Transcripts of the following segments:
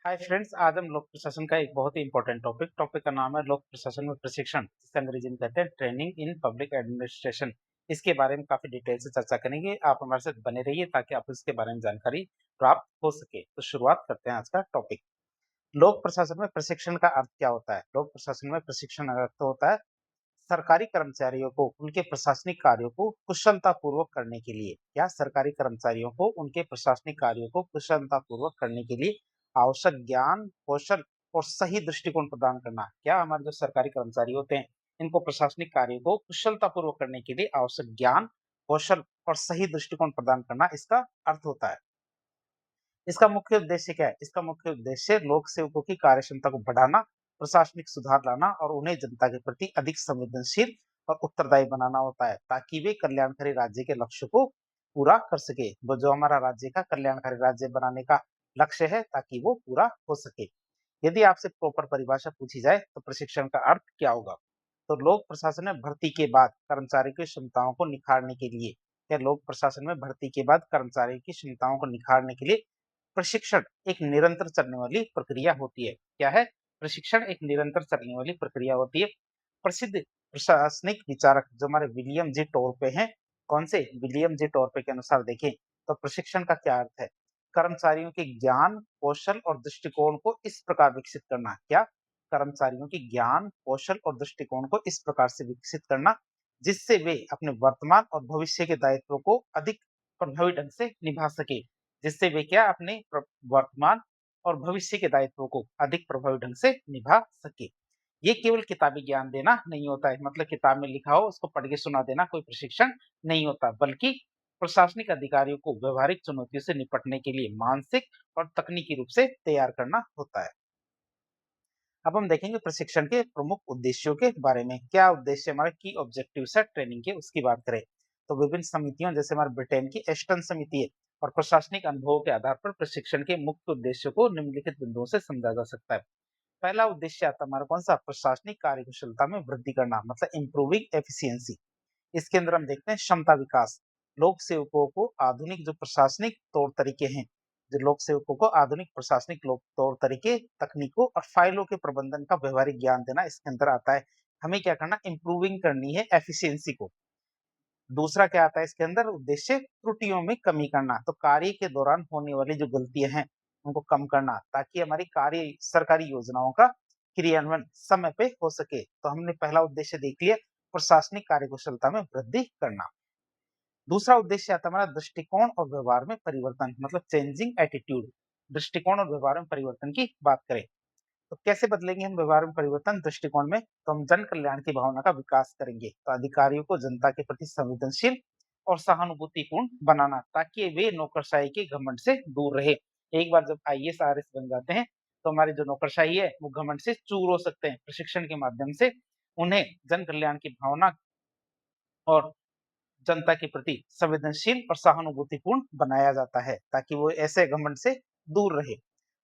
Hi friends, आज हम लोक प्रशासन का एक बहुत ही इंपॉर्टेंट टॉपिक का नाम है लोक प्रशासन में प्रशिक्षण, जिसे अंग्रेजी में कहते हैं ट्रेनिंग इन पब्लिक एडमिनिस्ट्रेशन। इसके बारे में काफी डिटेल से चर्चा करेंगे। आप हमारे साथ बने रहिए ताकि आप इसके बारे में जानकारी प्राप्त हो सके। तो शुरुआत करते हैं आज का टॉपिक। लोक प्रशासन में प्रशिक्षण का अर्थ क्या होता है? लोक प्रशासन में प्रशिक्षण का अर्थ होता है सरकारी कर्मचारियों को उनके प्रशासनिक कार्यों को कुशलता पूर्वक करने के लिए, या सरकारी कर्मचारियों को उनके प्रशासनिक कार्यों को कुशलता पूर्वक करने के लिए आवश्यक ज्ञान, कौशल और सही दृष्टिकोण प्रदान करना। क्या हमारे जो सरकारी कर्मचारी होते हैं, इनको प्रशासनिक कार्यों को कुशलता पूर्वक करने के लिए आवश्यक ज्ञान, कौशल और सही दृष्टिकोण प्रदान करना इसका अर्थ होता है। इसका मुख्य उद्देश्य क्या है? इसका मुख्य उद्देश्य लोक सेवकों की कार्यक्षमता को बढ़ाना, प्रशासनिक सुधार लाना और उन्हें जनता के प्रति अधिक संवेदनशील और उत्तरदायी बनाना होता है, ताकि वे कल्याणकारी राज्य के लक्ष्य को पूरा कर सके। वो जो हमारा राज्य का कल्याणकारी राज्य बनाने का लक्ष्य है, ताकि वो पूरा हो सके। यदि आपसे प्रॉपर परिभाषा पूछी जाए तो प्रशिक्षण का अर्थ क्या होगा? तो लोक प्रशासन में भर्ती के बाद कर्मचारी की क्षमताओं को निखारने के लिए, या लोक प्रशासन में भर्ती के बाद कर्मचारी की क्षमताओं को निखारने के लिए प्रशिक्षण एक निरंतर चलने वाली प्रक्रिया होती है। क्या है? प्रशिक्षण एक निरंतर चलने वाली प्रक्रिया होती है। प्रसिद्ध प्रशासनिक विचारक जो हमारे विलियम जी टोरपे हैं, कौन से? विलियम जी टोरपे के अनुसार देखें तो प्रशिक्षण का क्या अर्थ है? कर्मचारियों के ज्ञान, कौशल और दृष्टिकोण को इस प्रकार विकसित करना। क्या? कर्मचारियों के ज्ञान, कौशल और दृष्टिकोण को इस प्रकार से विकसित करना जिससे वे अपने वर्तमान और भविष्य के दायित्वों को अधिक प्रभावी ढंग से निभा सके। जिससे वे क्या अपने वर्तमान और भविष्य के दायित्वों को अधिक प्रभावी ढंग से निभा सके। ये केवल किताबी ज्ञान देना नहीं होता है, मतलब किताब में लिखा हो उसको पढ़ के सुना देना कोई प्रशिक्षण नहीं होता, बल्कि प्रशासनिक अधिकारियों को व्यवहारिक चुनौतियों से निपटने के लिए मानसिक और तकनीकी रूप से तैयार करना होता है। अब हम देखेंगे प्रशिक्षण के प्रमुख उद्देश्यों के बारे में। क्या उद्देश्य हमारे की ऑब्जेक्टिव्स है ट्रेनिंग के, उसकी बात करें तो विभिन्न समितियों जैसे हमारे ब्रिटेन की एस्टन समिति है और प्रशासनिक अनुभवों के आधार पर प्रशिक्षण के मुख्य उद्देश्यों को निम्नलिखित बिंदुओं से समझा जा सकता है। पहला उद्देश्य आता है हमारा कौन सा? प्रशासनिक कार्यकुशलता में वृद्धि करना, मतलब इंप्रूविंग एफिशिएंसी। इसके अंदर हम देखते हैं क्षमता विकास। लोक सेवकों को आधुनिक जो प्रशासनिक तौर तरीके हैं, जो लोक सेवकों को आधुनिक प्रशासनिक लोक तौर तरीके, तकनीकों और फाइलों के प्रबंधन का व्यवहारिक ज्ञान देना इसके अंदर आता है। हमें क्या करना? इंप्रूविंग करनी है एफिशिएंसी को। दूसरा क्या आता है इसके अंदर? उद्देश्य त्रुटियों में कमी करना, तो कार्य के दौरान होने वाली जो गलतियां हैं उनको कम करना, ताकि हमारी कार्य सरकारी योजनाओं का क्रियान्वयन समय पे हो सके। तो हमने पहला उद्देश्य देख लिया, प्रशासनिक कार्यकुशलता में वृद्धि करना। दूसरा उद्देश्य आता है हमारा दृष्टिकोण और व्यवहार में परिवर्तन, मतलब चेंजिंग एटीट्यूड। दृष्टिकोण और व्यवहार में परिवर्तन की बात करें तो कैसे बदलेंगे हम व्यवहार में परिवर्तन दृष्टिकोण में? तो हम जन कल्याण की भावना का विकास करेंगे, तो अधिकारियों को जनता के प्रति संवेदनशील और सहानुभूतिपूर्ण बनाना, ताकि वे नौकरशाही के घमंड से दूर रहे। एक बार जब आईएएस आरएस बन जाते हैं तो हमारी जो नौकरशाही है वो घमंड से चूर हो सकते हैं। प्रशिक्षण के माध्यम से उन्हें जन कल्याण की भावना और जनता के प्रति संवेदनशील और सहानुभूतिपूर्ण बनाया जाता है, ताकि वो ऐसे घमंड से दूर रहे।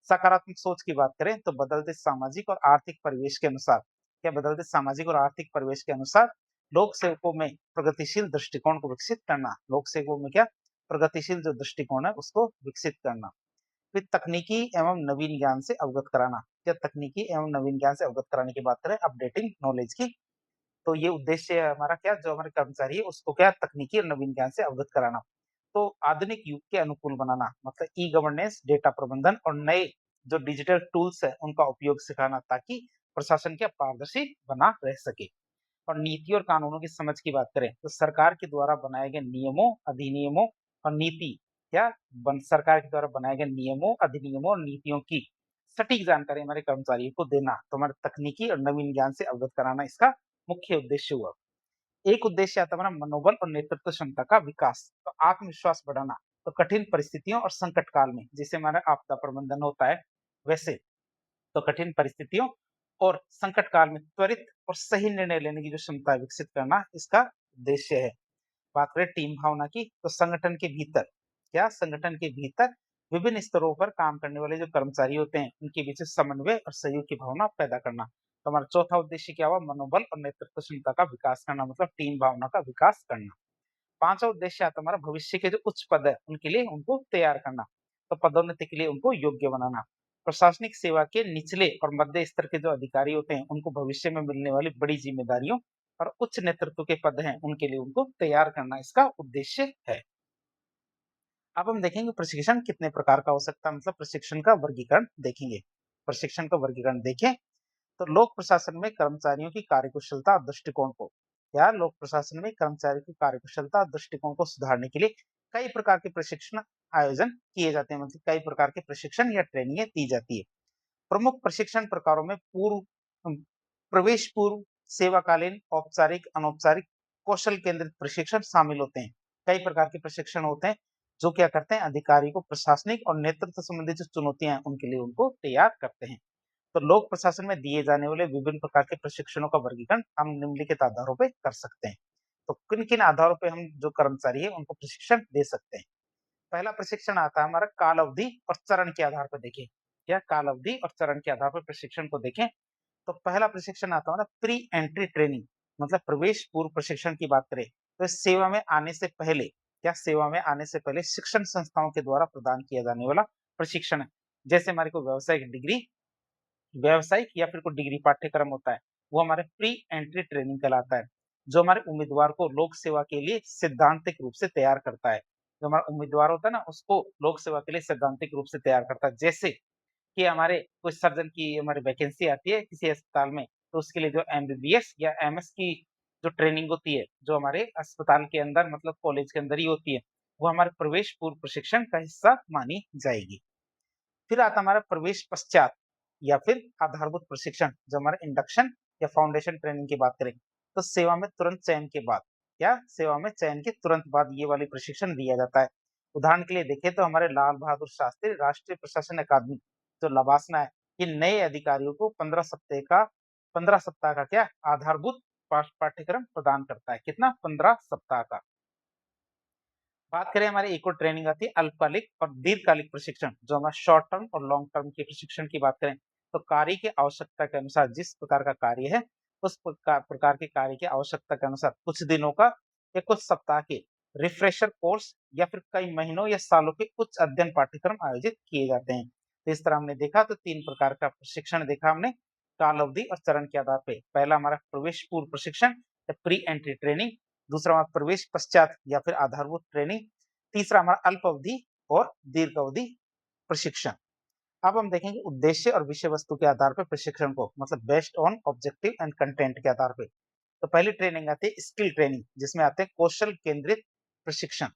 सकारात्मक सोच की बात करें तो बदलते सामाजिक और आर्थिक परिवेश के अनुसार, क्या बदलते सामाजिक और आर्थिक परिवेश के अनुसार लोक सेवकों में प्रगतिशील दृष्टिकोण को विकसित करना। लोक सेवकों में क्या? प्रगतिशील जो दृष्टिकोण है उसको विकसित करना। फिर तकनीकी एवं नवीन ज्ञान से अवगत कराना। क्या तकनीकी एवं नवीन ज्ञान से अवगत कराने की बात करें, अपडेटिंग नॉलेज की, तो ये उद्देश्य है हमारा, क्या जो हमारे कर्मचारी है उसको क्या तकनीकी और नवीन ज्ञान से अवगत कराना। तो आधुनिक युग के अनुकूल बनाना, मतलब ई गवर्नेंस, डेटा प्रबंधन और नए जो डिजिटल टूल्स है उनका उपयोग सिखाना, ताकि प्रशासन क्या पारदर्शी बना रह सके। और नीति और कानूनों की समझ की बात करें तो सरकार के द्वारा बनाए गए नियमों, अधिनियमों और नीति, क्या सरकार के द्वारा बनाए गए नियमों, अधिनियमों और नीतियों की सटीक जानकारी हमारे कर्मचारियों को देना, तो हमारे तकनीकी और नवीन ज्ञान से अवगत कराना इसका मुख्य उद्देश्य हुआ। एक उद्देश्य आता है हमारा मनोबल और नेतृत्व क्षमता का विकास, तो आत्मविश्वास बढ़ाना। तो कठिन परिस्थितियों और संकट काल में जैसे हमारा आपदा प्रबंधन होता है, वैसे तो कठिन परिस्थितियों और संकट काल में त्वरित और सही निर्णय लेने की जो क्षमता है विकसित करना इसका उद्देश्य है। बात करें टीम भावना की तो संगठन के भीतर, क्या संगठन के भीतर विभिन्न स्तरों पर काम करने वाले जो कर्मचारी होते हैं उनके बीच समन्वय और सहयोग की भावना पैदा करना। तो हमारा चौथा उद्देश्य क्या हुआ? मनोबल और नेतृत्व क्षमता का विकास करना, मतलब टीम भावना का विकास करना। पांचवा उद्देश्य आता है हमारा भविष्य के जो उच्च पद है उनके लिए उनको तैयार करना, तो पदोन्नति के लिए उनको योग्य बनाना। प्रशासनिक सेवा के निचले और मध्य स्तर के जो अधिकारी होते हैं, उनको भविष्य में मिलने वाली बड़ी जिम्मेदारियों और उच्च नेतृत्व के पद हैं, उनके लिए उनको तैयार करना इसका उद्देश्य है। अब हम देखेंगे प्रशिक्षण कितने प्रकार का हो सकता है, मतलब प्रशिक्षण का वर्गीकरण देखेंगे। प्रशिक्षण का वर्गीकरण देखें तो लोक प्रशासन में कर्मचारियों की कार्यकुशलता और दृष्टिकोण को या लोक प्रशासन में कर्मचारियों की कार्यकुशलता और दृष्टिकोण को सुधारने के लिए कई प्रकार के प्रशिक्षण आयोजन किए जाते हैं, मतलब कई प्रकार के प्रशिक्षण या ट्रेनिंग दी जाती है। प्रमुख प्रशिक्षण प्रकारों में प्रवेश पूर्व, सेवाकालीन, औपचारिक, अनौपचारिक, कौशल केंद्रित प्रशिक्षण शामिल होते हैं। कई प्रकार के प्रशिक्षण होते हैं जो क्या करते हैं, अधिकारी को प्रशासनिक और नेतृत्व संबंधी जो चुनौतियां हैं उनके लिए उनको तैयार करते हैं। तो लोक प्रशासन में दिए जाने वाले विभिन्न प्रकार के प्रशिक्षणों का वर्गीकरण हम निम्नलिखित आधारों पे कर सकते हैं। तो किन किन आधारों पे हम जो कर्मचारी है उनको प्रशिक्षण दे सकते हैं। पहला प्रशिक्षण आता है हमारा काल अवधि और चरण के आधार पर। देखें क्या काल अवधि और चरण के आधार पर प्रशिक्षण को देखें तो पहला प्रशिक्षण आता है ना प्री एंट्री ट्रेनिंग, मतलब प्रवेश पूर्व प्रशिक्षण की बात करें तो सेवा में आने से पहले, क्या सेवा में आने से पहले शिक्षण संस्थाओं के द्वारा प्रदान किया जाने वाला प्रशिक्षण है। जैसे हमारे को व्यावसायिक डिग्री, व्यावसायिक या फिर कोई डिग्री पाठ्यक्रम होता है, वो हमारे प्री एंट्री ट्रेनिंग कहलाता है, जो हमारे उम्मीदवार को लोक सेवा के लिए सैद्धांतिक रूप से तैयार करता है। जो हमारा उम्मीदवार होता है ना, उसको लोक सेवा के लिए सैद्धांतिक रूप से तैयार करता है। जैसे कि हमारे कोई सर्जन की हमारी वैकेंसी आती है किसी अस्पताल में, तो उसके लिए जो एमबीबीएस या एमएस की जो ट्रेनिंग होती है, जो हमारे अस्पताल के अंदर मतलब कॉलेज के अंदर ही होती है, वो हमारे प्रवेश पूर्व प्रशिक्षण का हिस्सा मानी जाएगी। फिर आता हमारा प्रवेश पश्चात या फिर आधारभूत प्रशिक्षण, जो हमारा इंडक्शन या फाउंडेशन ट्रेनिंग की बात करें तो सेवा में तुरंत चयन के बाद या सेवा में चयन के तुरंत बाद ये वाली प्रशिक्षण दिया जाता है। उदाहरण के लिए देखें तो हमारे लाल बहादुर शास्त्री राष्ट्रीय प्रशासन अकादमी जो लवासना है, ये नए अधिकारियों को 15 सप्ताह का क्या आधारभूत पाठ्यक्रम प्रदान करता है। कितना? 15 सप्ताह का। बात करें हमारी एक और ट्रेनिंग आती है अल्पकालिक और दीर्घकालिक प्रशिक्षण, जो हमारा शॉर्ट टर्म और लॉन्ग टर्म के प्रशिक्षण की बात करें तो कार्य की आवश्यकता के अनुसार जिस प्रकार का कार्य है उस प्रकार के कार्य की आवश्यकता के अनुसार कुछ दिनों का या कुछ सप्ताह के रिफ्रेशर कोर्स या फिर कई महीनों या सालों के उच्च अध्ययन पाठ्यक्रम आयोजित किए जाते हैं। तो इस तरह हमने देखा तो 3 प्रकार का प्रशिक्षण देखा हमने काल अवधि और चरण के आधार पे। पहला हमारा प्रवेश पूर्व प्रशिक्षण या प्री एंट्री ट्रेनिंग, दूसरा हमारा प्रवेश पश्चात या फिर आधारभूत ट्रेनिंग, तीसरा हमारा अल्प अवधि और दीर्घ अवधि प्रशिक्षण। अब हम देखेंगे उद्देश्य और विषय वस्तु के आधार पर प्रशिक्षण को, मतलब based on objective and content के आधार पे। तो पहली ट्रेनिंग आती है स्किल ट्रेनिंग, जिसमें आते हैं कौशल केंद्रित प्रशिक्षण।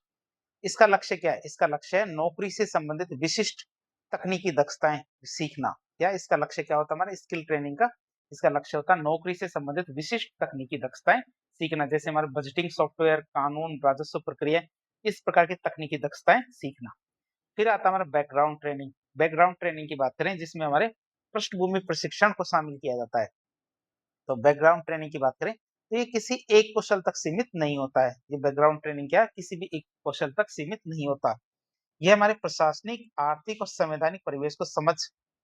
इसका लक्ष्य क्या है? इसका लक्ष्य है नौकरी से संबंधित विशिष्ट तकनीकी दक्षताएं सीखना। या इसका लक्ष्य क्या होता है हमारे स्किल ट्रेनिंग का? इसका लक्ष्य होता है नौकरी से संबंधित विशिष्ट तकनीकी दक्षताएं सीखना, जैसे हमारे बजटिंग सॉफ्टवेयर, कानून, राजस्व प्रक्रिया, इस प्रकार की तकनीकी दक्षताएं सीखना। फिर आता है हमारा बैकग्राउंड ट्रेनिंग। बैकग्राउंड ट्रेनिंग की बात करें जिसमें हमारे पृष्ठभूमि प्रशिक्षण को शामिल किया जाता है। तो बैकग्राउंड ट्रेनिंग की बात करें तो ये किसी एक कौशल तक सीमित नहीं होता है। ये बैकग्राउंड ट्रेनिंग क्या है? किसी भी एक कौशल तक सीमित नहीं होता। ये हमारे प्रशासनिक, आर्थिक और संवैधानिक परिवेश को समझ,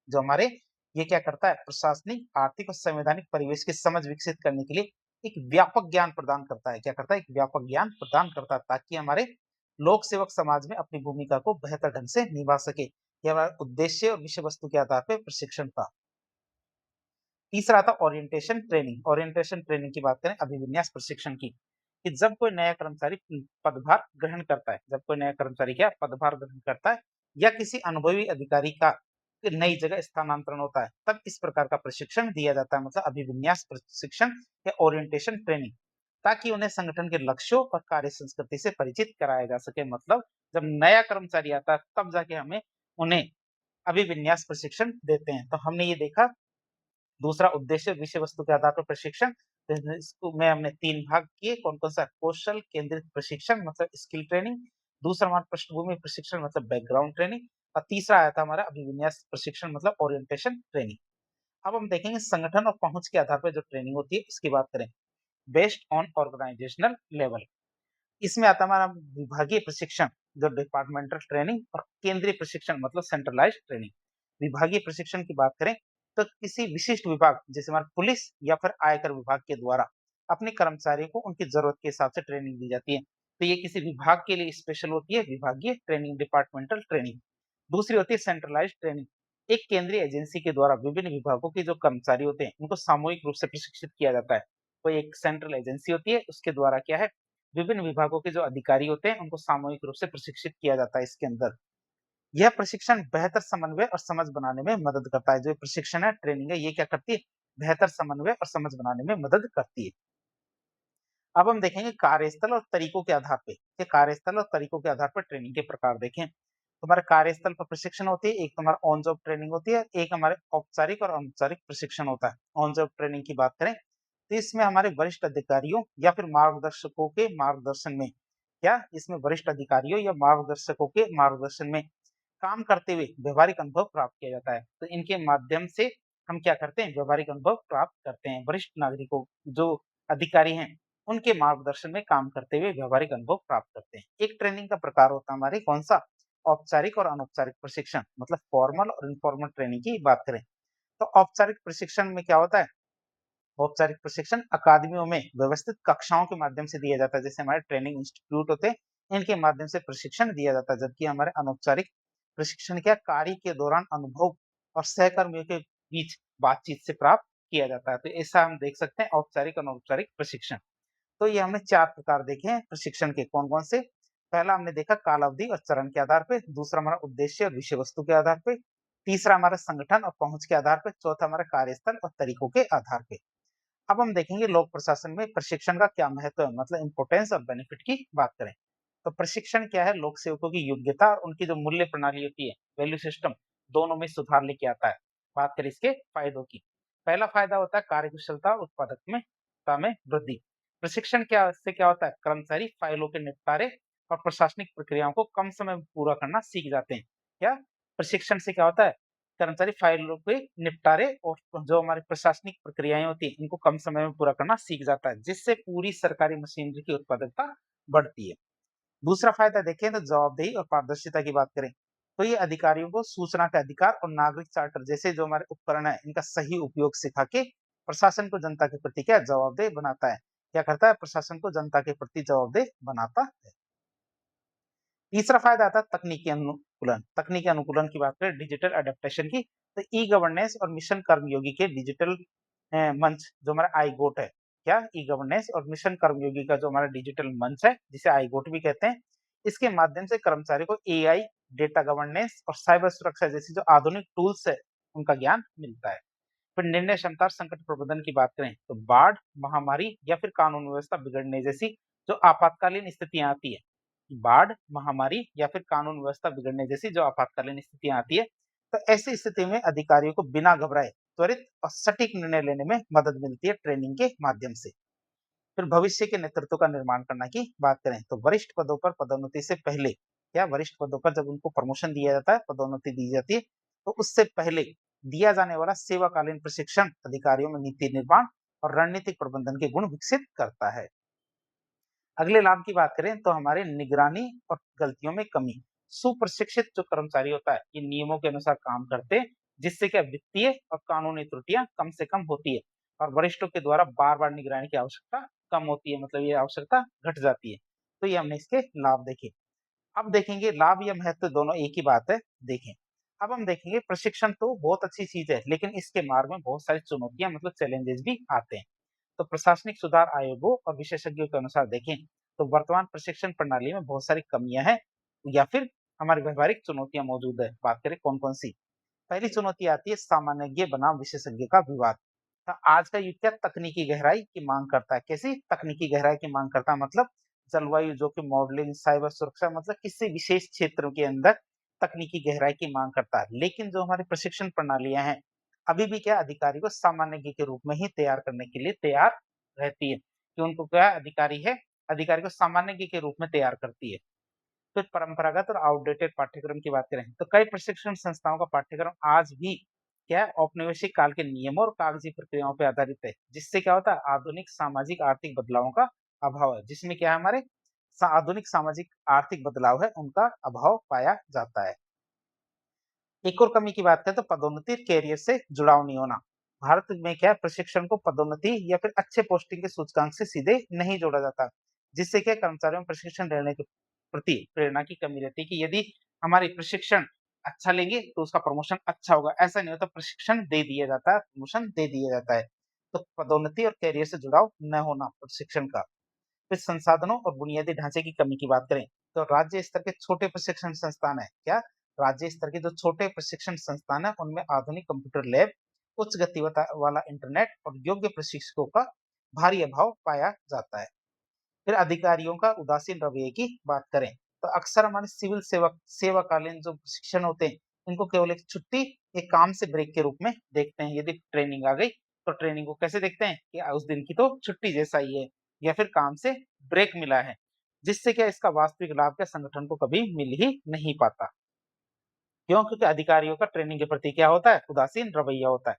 जो हमारे ये क्या करता है? प्रशासनिक, आर्थिक और संवैधानिक परिवेश की समझ विकसित करने के लिए एक व्यापक ज्ञान प्रदान करता है। क्या करता है? एक व्यापक ज्ञान प्रदान करता है, ताकि हमारे लोक सेवक समाज में अपनी भूमिका को बेहतर ढंग से निभा सके। ये हमारा उद्देश्य और विषय वस्तु के आधार पर प्रशिक्षण का। तीसरा आता ओरिएंटेशन ट्रेनिंग। ओरिएंटेशन ट्रेनिंग की बात करें अभिविन्यास प्रशिक्षण की, कि जब कोई नया कर्मचारी पदभार ग्रहण करता है, जब कोई नया कर्मचारी क्या पदभार ग्रहण करता है या किसी अनुभवी अधिकारी का नई जगह स्थानांतरण होता है, तब इस प्रकार का प्रशिक्षण दिया जाता है, मतलब अभिविन्यास प्रशिक्षण या ओरिएंटेशन ट्रेनिंग, ताकि उन्हें संगठन के लक्ष्यों और कार्य संस्कृति से परिचित कराया जा सके। मतलब जब नया कर्मचारी आता है तब जाके हमें उन्हें अभिविन्यास प्रशिक्षण देते हैं। तो हमने ये देखा दूसरा उद्देश्य विषय वस्तु के आधार पर प्रशिक्षण। तो इसको में हमने 3 भाग किए, कौन-कौन सा? कौशल केंद्रित प्रशिक्षण मतलब स्किल ट्रेनिंग, दूसरा हमारा पृष्ठभूमि प्रशिक्षण मतलब बैकग्राउंड ट्रेनिंग, और तीसरा आया था हमारा अभिविन्यास प्रशिक्षण मतलब ओरिएंटेशन ट्रेनिंग। अब हम देखेंगे संगठन और पहुंच के आधार पर जो ट्रेनिंग होती है इसकी बात करें। बेस्ड ऑन ऑर्गेनाइजेशनल लेवल, इसमें आता है हमारा विभागीय प्रशिक्षण जो डिपार्टमेंटल ट्रेनिंग, और केंद्रीय प्रशिक्षण मतलब सेंट्रलाइज्ड ट्रेनिंग। विभागीय प्रशिक्षण की बात करें तो किसी विशिष्ट विभाग जैसे हमारा पुलिस या फिर आयकर विभाग के द्वारा अपने कर्मचारियों को उनकी जरूरत के हिसाब से ट्रेनिंग दी जाती है। तो ये किसी विभाग के लिए स्पेशल होती है विभागीय ट्रेनिंग, डिपार्टमेंटल ट्रेनिंग। दूसरी होती है सेंट्रलाइज्ड ट्रेनिंग, एक केंद्रीय एजेंसी के द्वारा विभिन्न विभागों के जो कर्मचारी होते हैं, उनको सामूहिक रूप से प्रशिक्षित किया जाता है। कोई एक सेंट्रल एजेंसी होती है, उसके द्वारा क्या है, विभिन्न विभागों के जो अधिकारी होते हैं, उनको सामूहिक रूप से प्रशिक्षित किया जाता है इसके अंदर। यह प्रशिक्षण बेहतर समन्वय और समझ बनाने में मदद करता है। जो प्रशिक्षण है, ट्रेनिंग है, ये क्या करती है? बेहतर समन्वय और समझ बनाने में मदद करती है। अब हम देखेंगे कार्यस्थल और तरीकों के आधार पे, कि कार्यस्थल और तरीकों के आधार पर ट्रेनिंग के प्रकार देखें। तुम्हारे कार्यस्थल पर प्रशिक्षण होती है, एक तुम्हारा ऑन जॉब ट्रेनिंग होती है, एक हमारे औपचारिक और अनौपचारिक प्रशिक्षण होता है। ऑन जॉब ट्रेनिंग की बात करें तो इसमें हमारे वरिष्ठ अधिकारियों या फिर मार्गदर्शकों के मार्गदर्शन में, क्या इसमें वरिष्ठ अधिकारियों या मार्गदर्शकों के मार्गदर्शन में काम करते हुए व्यवहारिक अनुभव प्राप्त किया जाता है। तो इनके माध्यम से हम क्या करते हैं? व्यवहारिक अनुभव प्राप्त करते हैं। वरिष्ठ नागरिकों, जो अधिकारी हैं, उनके मार्गदर्शन में काम करते हुए व्यवहारिक अनुभव प्राप्त करते हैं। एक ट्रेनिंग का प्रकार होता है हमारे कौन सा? औपचारिक और अनौपचारिक प्रशिक्षण, मतलब फॉर्मल और इनफॉर्मल ट्रेनिंग की बात करें तो औपचारिक प्रशिक्षण में क्या होता है? औपचारिक प्रशिक्षण अकादमियों में व्यवस्थित कक्षाओं के माध्यम से दिया जाता है, जैसे हमारे ट्रेनिंग इंस्टीट्यूट होते हैं, इनके माध्यम से प्रशिक्षण दिया जाता है। जबकि हमारे अनौपचारिक प्रशिक्षण क्या, कार्य के दौरान अनुभव और सहकर्मियों के बीच बातचीत से प्राप्त किया जाता है। तो ऐसा हम देख सकते हैं औपचारिक और अनौपचारिक प्रशिक्षण। तो ये हमने 4 प्रकार देखे हैं प्रशिक्षण के, कौन-कौन से? पहला हमने देखा कालावधि और चरण के आधार पे, दूसरा हमारा उद्देश्य और विषय वस्तु के आधार पे, तीसरा हमारा संगठन और पहुँच के आधार पे, चौथा हमारा कार्यस्थल और तरीकों के आधार पे। अब हम देखेंगे लोक प्रशासन में प्रशिक्षण का क्या महत्व है, मतलब इम्पोर्टेंस और बेनिफिट की बात करें तो प्रशिक्षण क्या है? लोक सेवकों की योग्यता और उनकी जो मूल्य प्रणाली होती है, वैल्यू सिस्टम, दोनों में सुधार लेके आता है। बात करें इसके फायदों की, पहला फायदा होता है कार्यकुशलता और उत्पादकता में वृद्धि। प्रशिक्षण क्या, इससे क्या होता है? कर्मचारी फाइलों के निपटारे और प्रशासनिक प्रक्रियाओं को कम समय में पूरा करना सीख जाते हैं। क्या प्रशिक्षण से क्या होता है? कर्मचारी फाइलों के निपटारे और जो हमारी प्रशासनिक प्रक्रियाएं होती हैं, इनको कम समय में पूरा करना सीख जाता है, जिससे पूरी सरकारी मशीनरी की उत्पादकता बढ़ती है। दूसरा फायदा देखें तो जवाबदेही और पारदर्शिता की बात करें तो ये अधिकारियों को सूचना का अधिकार और नागरिक चार्टर जैसे जो हमारे उपकरण है, इनका सही उपयोग सिखा के प्रशासन को जनता के प्रति क्या जवाबदेह बनाता है। क्या करता है? प्रशासन को जनता के प्रति जवाबदेह बनाता है। तीसरा फायदा आता है तकनीकी अनुकूलन। तकनीकी अनुकूलन की बात करें, डिजिटल एडेप्टेशन की, तो ई गवर्नेंस और मिशन कर्मयोगी के डिजिटल मंच जो हमारा आई गोट है, क्या ई गवर्नेंस और मिशन कर्मयोगी का जो हमारा डिजिटल मंच है, जिसे आई गोट भी कहते हैं, इसके माध्यम से कर्मचारी को एआई, डेटा गवर्नेंस और साइबर सुरक्षा जैसी जो आधुनिक टूल्स है, उनका ज्ञान मिलता है। फिर निर्णय क्षमता और संकट प्रबंधन की बात करें तो बाढ़, महामारी या फिर कानून व्यवस्था बिगड़ने जैसी जो आपातकालीन स्थितियां आती है, बाढ़, महामारी या फिर कानून व्यवस्था बिगड़ने जैसी जो आपातकालीन स्थितियां आती है, तो ऐसी स्थिति में अधिकारियों को बिना घबराए त्वरित और सटीक निर्णय लेने में मदद मिलती है ट्रेनिंग के माध्यम से। फिर भविष्य के नेतृत्व का निर्माण करना की बात करें तो वरिष्ठ पदों पर पदोन्नति से पहले, क्या वरिष्ठ पदों पर जब उनको प्रमोशन दिया जाता है, पदोन्नति दी जाती है, तो उससे पहले दिया जाने वाला सेवाकालीन प्रशिक्षण अधिकारियों में नीति निर्माण और रणनीतिक प्रबंधन के गुण विकसित करता है। अगले लाभ की बात करें तो हमारे निगरानी और गलतियों में कमी। सुप्रशिक्षित जो कर्मचारी होता है, ये नियमों के अनुसार काम करते हैं, जिससे क्या वित्तीय और कानूनी त्रुटियां कम से कम होती है और वरिष्ठों के द्वारा बार-बार निगरानी की आवश्यकता कम होती है, मतलब ये आवश्यकता घट जाती है। तो ये हमने इसके लाभ देखे। अब देखेंगे लाभ या महत्व दोनों एक ही बात है, देखें। अब हम देखेंगे प्रशिक्षण तो बहुत अच्छी चीज है, लेकिन इसके मार्ग में बहुत सारी चुनौतियां, मतलब चैलेंजेस भी आते हैं। तो प्रशासनिक सुधार आयोगों और विशेषज्ञों के अनुसार देखें तो वर्तमान प्रशिक्षण प्रणाली में बहुत सारी कमियां हैं या फिर हमारी व्यवहारिक चुनौतियां मौजूद है। बात करें कौन कौन सी? पहली चुनौती आती है सामान्य बनाम विशेषज्ञ का विवाद। तो आज का युग क्या तकनीकी गहराई की मांग करता है? कैसी तकनीकी गहराई की मांग करता है? मतलब जलवायु जोखिम मॉडलिंग, साइबर सुरक्षा, मतलब किसी विशेष क्षेत्र के अंदर तकनीकी गहराई की मांग करता है। लेकिन जो हमारी प्रशिक्षण प्रणालियां हैं, अभी भी क्या अधिकारी को सामान्य के रूप में ही तैयार करने के लिए तैयार रहती है, कि उनको क्या अधिकारी है, अधिकारी को सामान्य के रूप में तैयार करती है। तो परंपरागत और आउटडेटेड पाठ्यक्रम की बात करें तो कई प्रशिक्षण संस्थाओं का पाठ्यक्रम आज भी क्या है, औपनिवेशिक काल के नियमों और कागजी प्रक्रियाओं पर आधारित है, जिससे क्या होता है आधुनिक सामाजिक आर्थिक बदलावों का अभाव है, जिसमें क्या है हमारे आधुनिक सामाजिक आर्थिक बदलाव है, उनका अभाव पाया जाता है। एक और कमी की बात करें तो पदोन्नति कैरियर से जुड़ाव नहीं होना। भारत में क्या है प्रशिक्षण को पदोन्नति या फिर अच्छे पोस्टिंग के सूचकांक से सीधे नहीं जोड़ा जाता, जिससे क्या कर्मचारियों में प्रशिक्षण लेने के प्रति प्रेरणा की कमी रहती है, कि यदि हमारी प्रशिक्षण अच्छा लेंगे तो उसका प्रमोशन अच्छा होगा, ऐसा नहीं होता, प्रशिक्षण दे दिया जाता है, प्रमोशन दे दिया जाता है। तो पदोन्नति और करियर से जुड़ाव न होना प्रशिक्षण का। फिर संसाधनों और बुनियादी ढांचे की कमी की बात करें, तो राज्य स्तर के छोटे प्रशिक्षण संस्थान है क्या, राज्य स्तर के जो छोटे प्रशिक्षण संस्थान है उनमें आधुनिक कंप्यूटर लैब, उच्च गति वाला इंटरनेट और योग्य प्रशिक्षकों का भारी अभाव पाया जाता है। फिर अधिकारियों का उदासीन रवैये की बात करें, तो अक्सर हमारे सिविल सेवाकालीन जो प्रशिक्षण होते हैं, इनको केवल एक छुट्टी, एक काम से ब्रेक के रूप में देखते हैं। यदि ट्रेनिंग आ गई, तो ट्रेनिंग को कैसे देखते हैं कि उस दिन की तो छुट्टी जैसा ही है या फिर काम से ब्रेक मिला है, जिससे क्या इसका वास्तविक लाभ क्या संगठन को कभी मिल ही नहीं पाता। क्यों? क्योंकि अधिकारियों का ट्रेनिंग के प्रति क्या होता है? उदासीन रवैया होता है।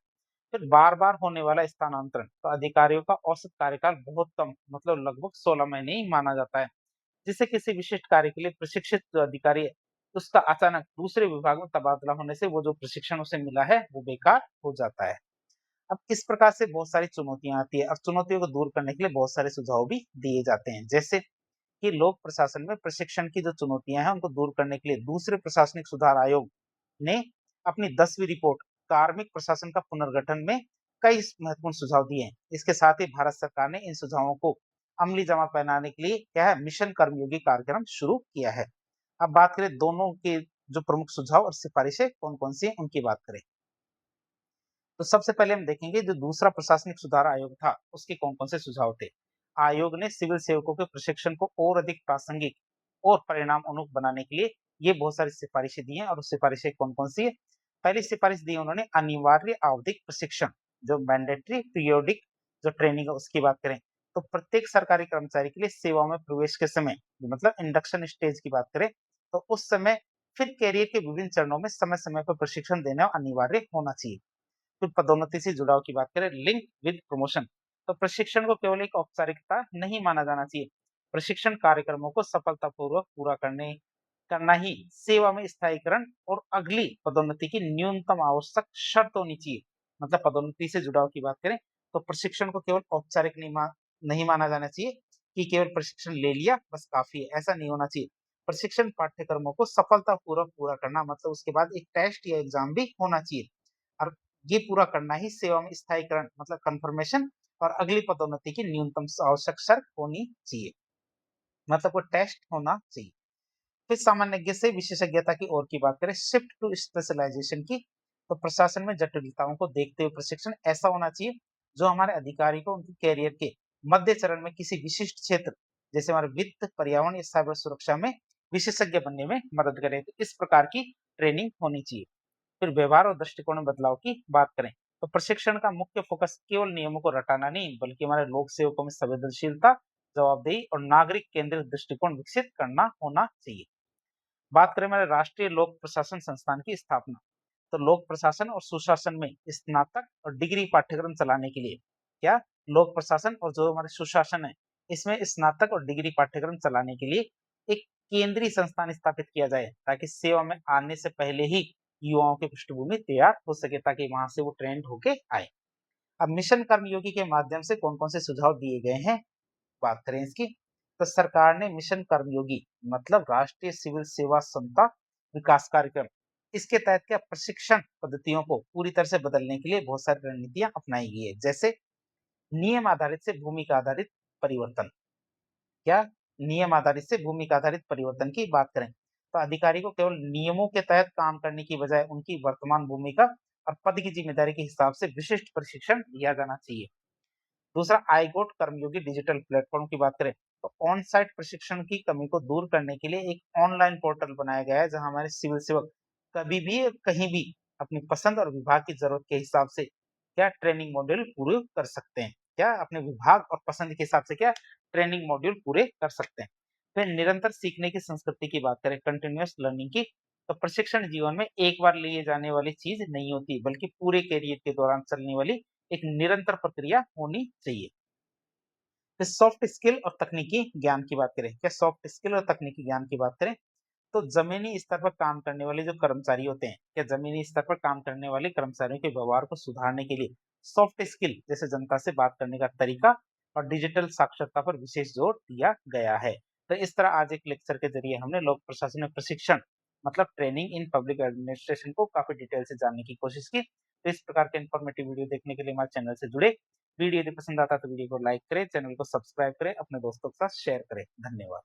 फिर बार-बार होने वाला स्थानांतरण, तो अधिकारियों का औसत कार्यकाल बहुत कम, मतलब लगभग 16 महीने ही माना जाता है, जिससे किसी विशिष्ट कार्य के लिए प्रशिक्षित जो अधिकारी है, उसका अचानक दूसरे विभाग में तबादला होने से वो जो प्रशिक्षण उसे मिला है, वो बेकार हो जाता है। अब इस प्रकार से बहुत सारी चुनौतियाँ आती है और चुनौतियों को दूर करने के लिए बहुत सारे सुझाव भी दिए जाते हैं। जैसे कि लोक प्रशासन में प्रशिक्षण की जो चुनौतियाँ हैं, उनको दूर करने के लिए दूसरे प्रशासनिक सुधार आयोग ने अपनी 10वीं रिपोर्ट कार्मिक प्रशासन का पुनर्गठन में कई महत्वपूर्ण सुझाव दिए हैं। इसके साथ ही भारत सरकार ने इन सुझावों को अमली जमा पहनाने के लिए क्या है, मिशन कर्मयोगी कार्यक्रम शुरू किया है। अब बात करें दोनों के जो प्रमुख सुझाव और सिफारिशें कौन-कौन सी हैं, उनकी बात करें। तो सबसे पहले हम देखेंगे जो दूसरा प्रशासनिक सुधार आयोग था, उसके कौन-कौन से सुझाव थे। आयोग ने सिविल सेवकों के प्रशिक्षण को और अधिक प्रासंगिक और परिणाम उन्मुख बनाने के लिए ये बहुत सारी सिफारिशें दी हैं और सिफारिशें कौन-कौन सी है। पहली सिफारिश दी उन्होंने अनिवार्य आवधिक प्रशिक्षण, जो मैंडेटरी पीरियोडिक जो ट्रेनिंग है उसकी बात करें, तो प्रत्येक सरकारी कर्मचारी के लिए सेवा में प्रवेश के समय, मतलब इंडक्शन स्टेज की बात करें, तो उस समय फिर कैरियर के विभिन्न चरणों में समय-समय पर प्रशिक्षण देना अनिवार्य होना चाहिए। फिर पदोन्नति से जुड़ाव की बात करें, लिंक विद प्रमोशन, तो प्रशिक्षण को केवल एक औपचारिकता नहीं माना जाना चाहिए। प्रशिक्षण कार्यक्रमों को सफलतापूर्वक पूरा करना ही सेवा में स्थायीकरण और अगली पदोन्नति की न्यूनतम आवश्यक शर्त होनी चाहिए। मतलब पदोन्नति से जुड़ाव की बात करें, तो प्रशिक्षण को केवल औपचारिक नहीं माना जाना चाहिए कि केवल प्रशिक्षण ले लिया बस काफी है, ऐसा नहीं होना चाहिए। प्रशिक्षण पाठ्यक्रमों को सफलतापूर्वक पूरा करना, मतलब उसके बाद एक टेस्ट या एग्जाम भी होना चाहिए और ये पूरा करना ही सेवा में स्थायीकरण, मतलब कन्फर्मेशन और अगली पदोन्नति की न्यूनतम आवश्यक शर्त होनी चाहिए। मतलब वो टेस्ट होना चाहिए। फिर सामान्य से विशेषज्ञता की ओर की बात करें, शिफ्ट टू स्पेशलाइजेशन की, तो प्रशासन में जटिलताओं को देखते हुए प्रशिक्षण ऐसा होना चाहिए जो हमारे अधिकारी को उनके कैरियर के मध्य चरण में किसी विशिष्ट क्षेत्र, जैसे हमारे वित्त, पर्यावरण या साइबर सुरक्षा में विशेषज्ञ बनने में मदद करे। तो इस प्रकार की ट्रेनिंग होनी चाहिए। फिर व्यवहार और दृष्टिकोण में बदलाव की बात करें, तो प्रशिक्षण का मुख्य फोकस केवल नियमों को रटाना नहीं, बल्कि हमारे लोक सेवकों में संवेदनशीलता, जवाबदेही और नागरिक केंद्रित दृष्टिकोण विकसित करना होना चाहिए। बात करें हमारे राष्ट्रीय लोक प्रशासन संस्थान की स्थापना, तो लोक प्रशासन और सुशासन में स्नातक और डिग्री पाठ्यक्रम चलाने के लिए क्या, लोक प्रशासन और जो हमारे सुशासन है, इसमें स्नातक और डिग्री पाठ्यक्रम चलाने के लिए एक केंद्रीय संस्थान स्थापित किया जाए, ताकि सेवा में आने से पहले ही युवाओं की पृष्ठभूमि तैयार हो सके, ताकि वहां से वो ट्रेंड होके आए। अब मिशन कर्मयोगी के माध्यम से कौन कौन से सुझाव दिए गए हैं, बात करें इसकी, तो सरकार ने मिशन कर्मयोगी, मतलब राष्ट्रीय सिविल सेवा क्षमता विकास कार्यक्रम, इसके तहत क्या प्रशिक्षण पद्धतियों को पूरी तरह से बदलने के लिए बहुत सारी रणनीतियां अपनाई गई है। जैसे नियम आधारित से भूमिका आधारित परिवर्तन, क्या, नियम आधारित से भूमिका आधारित परिवर्तन की बात करें, तो अधिकारी को केवल नियमों के तहत काम करने की बजाय उनकी वर्तमान भूमिका और पद की जिम्मेदारी के हिसाब से विशिष्ट प्रशिक्षण दिया जाना चाहिए। दूसरा, आईगोट कर्मयोगी डिजिटल प्लेटफॉर्म की बात करें, तो ऑन साइट प्रशिक्षण की कमी को दूर करने के लिए एक ऑनलाइन पोर्टल बनाया गया है, जहां हमारे सिविल सेवक कभी भी कहीं भी अपनी पसंद और विभाग की जरूरत के हिसाब से क्या ट्रेनिंग मॉड्यूल पूरे कर सकते हैं, क्या अपने विभाग और पसंद के हिसाब से क्या ट्रेनिंग मॉड्यूल पूरे कर सकते हैं। फिर निरंतर सीखने की संस्कृति की बात करें, कंटिन्यूअस लर्निंग की, तो प्रशिक्षण जीवन में एक बार लिए जाने वाली चीज नहीं होती, बल्कि पूरे कैरियर के दौरान चलने वाली एक निरंतर प्रक्रिया होनी चाहिए। फिर सॉफ्ट स्किल और तकनीकी ज्ञान की बात करें, क्या सॉफ्ट स्किल और तकनीकी ज्ञान की बात करें, तो जमीनी स्तर पर काम करने वाले जो कर्मचारी होते हैं, क्या जमीनी स्तर पर काम करने वाले कर्मचारियों के व्यवहार को सुधारने के लिए सॉफ्ट स्किल, जैसे जनता से बात करने का तरीका और डिजिटल साक्षरता पर विशेष जोर दिया गया है। तो इस तरह आज एक लेक्चर के जरिए हमने लोक प्रशासन में प्रशिक्षण, मतलब ट्रेनिंग इन पब्लिक एडमिनिस्ट्रेशन को काफ़ी डिटेल से जानने की कोशिश की। तो इस प्रकार के इन्फॉर्मेटिव वीडियो देखने के लिए हमारे चैनल से जुड़े। वीडियो यदि पसंद आता है तो वीडियो को लाइक करें, चैनल को सब्सक्राइब करें, अपने दोस्तों के साथ शेयर करें। धन्यवाद।